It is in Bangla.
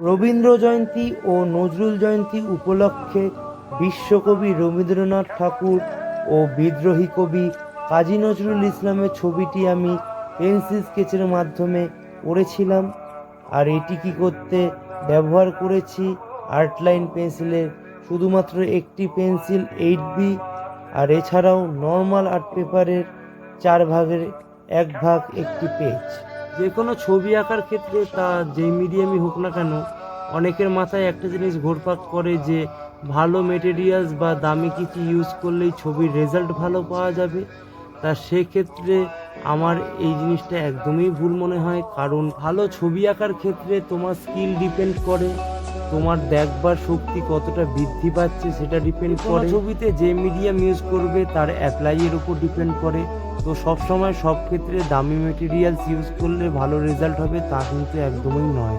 রবীন্দ্র জয়ন্তী ও নজরুল জয়ন্তী উপলক্ষে বিশ্বকবি রবীন্দ্রনাথ ঠাকুর ও বিদ্রোহী কবি কাজী নজরুল ইসলামের ছবিটি আমি পেন্সিল স্কেচের মাধ্যমে করেছিলাম। আর এটি কী করতে ব্যবহার করেছি আর্টলাইন পেন্সিলের শুধুমাত্র একটি পেন্সিল 8B, আর এছাড়াও নর্মাল আর্ট পেপারের 4 ভাগের 1 ভাগ একটি পেজ। যে কোনো ছবি আঁকার ক্ষেত্রে তা যেই মিডিয়ামই হোক না কেন, অনেকের মাথায় একটা জিনিস ঘুরপাক করে যে ভালো মেটেরিয়ালস বা দামি কিছু ইউজ করলেই ছবির রেজাল্ট ভালো পাওয়া যাবে। তা সেক্ষেত্রে আমার এই জিনিসটা একদমই ভুল মনে হয়, কারণ ভালো ছবি আঁকার ক্ষেত্রে তোমার স্কিল ডিপেন্ড করে, তোমার দেখবার শক্তি কতটা বৃদ্ধি পাচ্ছে সেটা ডিপেন্ড করে, ছবিতে যে মিডিয়াম ইউজ করবে তার অ্যাপ্লাইয়ের উপর ডিপেন্ড করে। তো সবসময় সব ক্ষেত্রে দামি মেটেরিয়ালস ইউজ করলে ভালো রেজাল্ট হবে তা কিন্তু একদমই নয়।